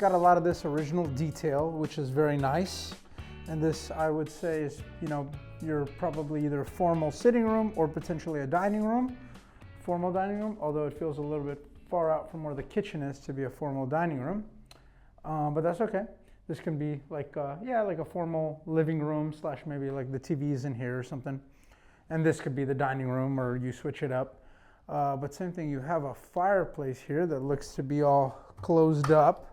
got a lot of this original detail, which is very nice. And this, I would say, is, you know, you're probably either a formal sitting room or potentially a dining room, formal dining room, although it feels a little bit far out from where the kitchen is to be a formal dining room. But that's okay. This can be like, like a formal living room slash maybe like the TV's in here or something. And this could be the dining room, or you switch it up. But same thing, you have a fireplace here that looks to be all closed up.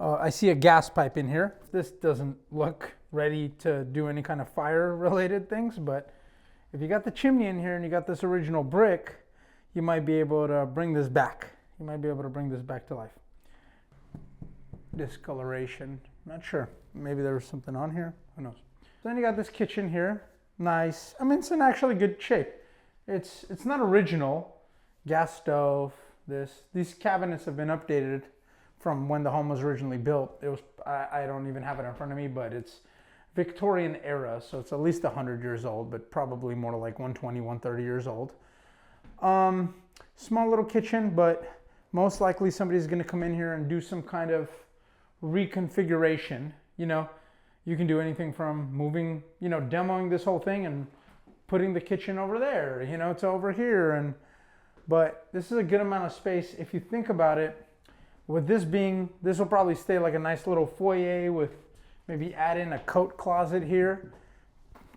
I see a gas pipe in here. This doesn't look ready to do any kind of fire related things, but if you got the chimney in here and you got this original brick, you might be able to bring this back. You might be able to bring this back to life. Discoloration, not sure. Maybe there was something on here, who knows. Then you got this kitchen here, nice. I mean, it's in actually good shape. It's not original. Gas stove, these cabinets have been updated from when the home was originally built. It was, I don't even have it in front of me, but it's Victorian era, so it's at least 100 years old, but probably more like 120, 130 years old. Small little kitchen, but most likely somebody's gonna come in here and do some kind of reconfiguration. You know, you can do anything from moving, you know, demoing this whole thing and putting the kitchen over there, you know, to over here. But this is a good amount of space. If you think about it, with this will probably stay like a nice little foyer with maybe add in a coat closet here,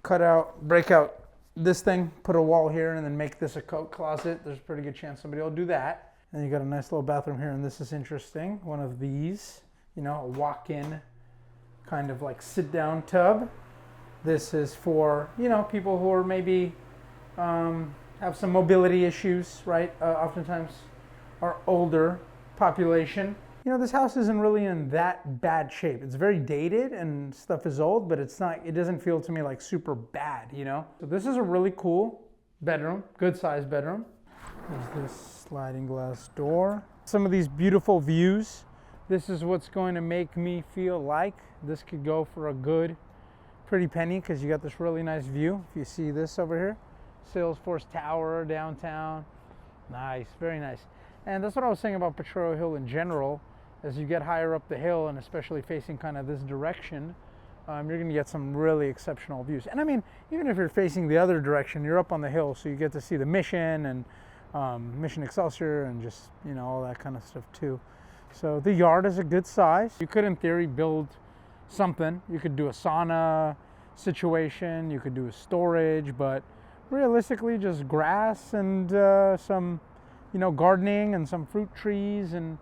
break out this thing, put a wall here, and then make this a coat closet. There's a pretty good chance somebody will do that. And you got a nice little bathroom here, and this is interesting. One of these, you know, a walk-in kind of like sit-down tub. This is for, you know, people who are maybe have some mobility issues, right? Oftentimes our older population. You know, this house isn't really in that bad shape. It's very dated and stuff is old, but it doesn't feel to me like super bad, you know? So this is a really cool bedroom, good sized bedroom. There's this sliding glass door. Some of these beautiful views. This is what's going to make me feel like this could go for a good, pretty penny, because you got this really nice view. If you see this over here, Salesforce Tower downtown. Nice, very nice. And that's what I was saying about Potrero Hill in general. As you get higher up the hill, and especially facing kind of this direction, you're going to get some really exceptional views. And I mean, even if you're facing the other direction, you're up on the hill, so you get to see the Mission and Mission Excelsior and just, you know, all that kind of stuff too. So the yard is a good size. You could, in theory, build something. You could do a sauna situation, you could do a storage, but realistically just grass and some, you know, gardening and some fruit trees and,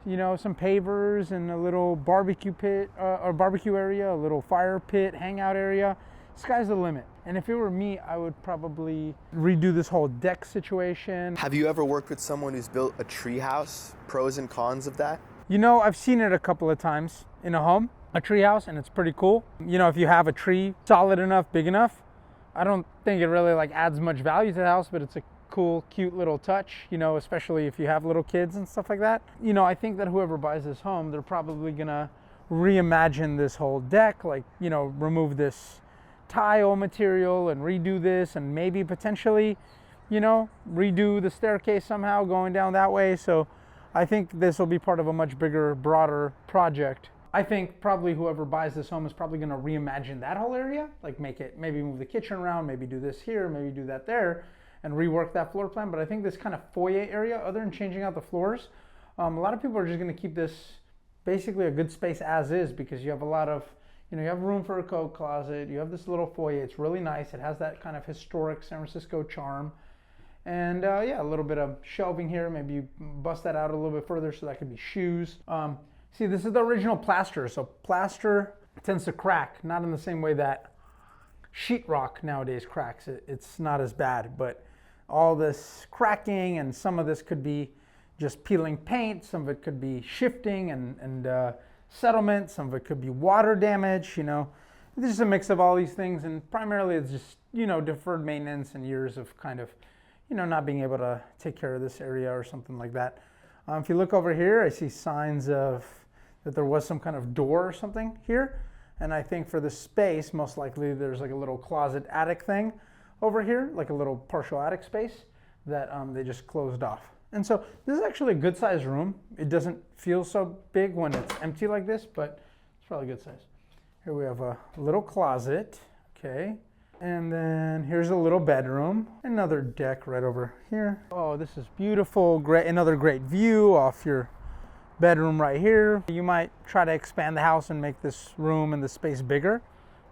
you know, some pavers and a little barbecue pit or barbecue area, a little fire pit, hangout area. Sky's the limit. And if it were me, I would probably redo this whole deck situation. Have you ever worked with someone who's built a tree house? Pros and cons of that? You know, I've seen it a couple of times in a home, a tree house, and it's pretty cool. You know, if you have a tree solid enough, big enough, I don't think it really like adds much value to the house, but it's a cool, cute little touch, you know, especially if you have little kids and stuff like that. You know, I think that whoever buys this home, they're probably gonna reimagine this whole deck, like, you know, remove this tile material and redo this, and maybe potentially, you know, redo the staircase somehow going down that way. So I think this will be part of a much bigger, broader project. I think probably whoever buys this home is probably going to reimagine that whole area, like make it, maybe move the kitchen around, maybe do this here, maybe do that there, and rework that floor plan. But I think this kind of foyer area, other than changing out the floors, a lot of people are just going to keep this basically a good space as is, because you have a lot of, you know, you have room for a coat closet, you have this little foyer, it's really nice, it has that kind of historic San Francisco charm. And yeah, a little bit of shelving here, maybe you bust that out a little bit further so that could be shoes. See, this is the original plaster, so plaster tends to crack, not in the same way that sheetrock nowadays cracks. It's not as bad, but all this cracking, and some of this could be just peeling paint, some of it could be shifting and settlement, some of it could be water damage, you know. This is a mix of all these things, and primarily it's just, you know, deferred maintenance and years of kind of, you know, not being able to take care of this area or something like that. If you look over here, I see signs of that there was some kind of door or something here. And I think for the space, most likely there's like a little closet attic thing over here, like a little partial attic space that they just closed off. And so this is actually a good size room. It doesn't feel so big when it's empty like this, but it's probably good size. Here we have a little closet, okay. And then here's a little bedroom, another deck right over here. Oh, this is beautiful, great, another great view off your bedroom right here. You might try to expand the house and make this room and the space bigger.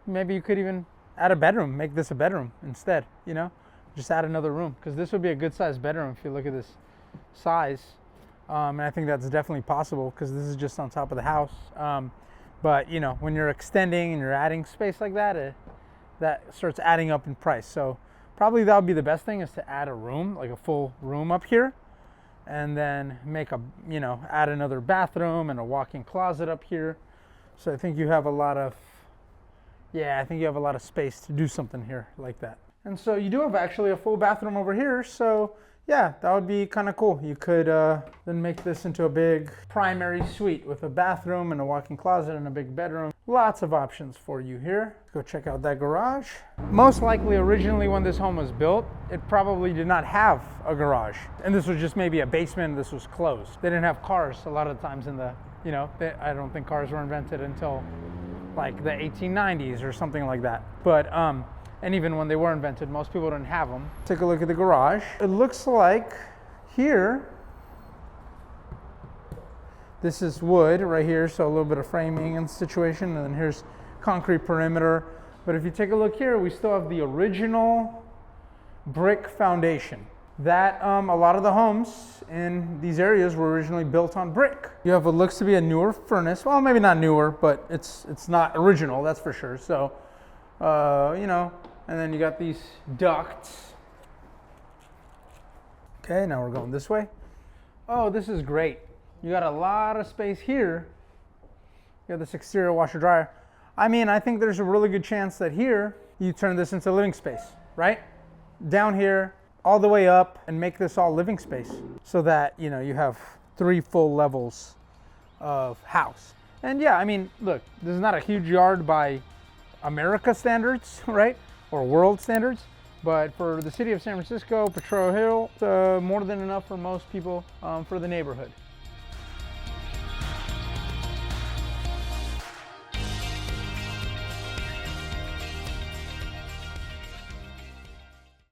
Maybe you could even add a bedroom, make this a bedroom instead, you know? Just add another room, because this would be a good sized bedroom if you look at this size. And I think that's definitely possible because this is just on top of the house. But you know, when you're extending and you're adding space like that, that starts adding up in price. So probably that would be the best thing, is to add a room, like a full room up here, and then make a, you know, add another bathroom and a walk-in closet up here. So I think you have a lot of, yeah, I think you have a lot of space to do something here like that. And so you do have actually a full bathroom over here. So yeah, that would be kind of cool. You could then make this into a big primary suite with a bathroom and a walk-in closet and a big bedroom. Lots of options for you here. Go check out that garage. Most likely originally when this home was built, it probably did not have a garage. And this was just maybe a basement, this was closed. They didn't have cars a lot of times in the, you know, I don't think cars were invented until like the 1890s or something like that. But, and even when they were invented, most people didn't have them. Take a look at the garage. It looks like here, this is wood right here, so a little bit of framing and situation, and then here's concrete perimeter. But if you take a look here, we still have the original brick foundation. That a lot of the homes in these areas were originally built on brick. You have what looks to be a newer furnace. Well, maybe not newer, but it's not original, that's for sure. So, you know, and then you got these ducts. Okay, now we're going this way. Oh, this is great. You got a lot of space here. You got this exterior washer dryer. I mean, I think there's a really good chance that here you turn this into living space, right? Down here, all the way up, and make this all living space so that, you know, you have 3 full levels of house. And yeah, I mean, look, this is not a huge yard by America standards, right? Or world standards, but for the city of San Francisco, Potrero Hill, it's more than enough for most people for the neighborhood.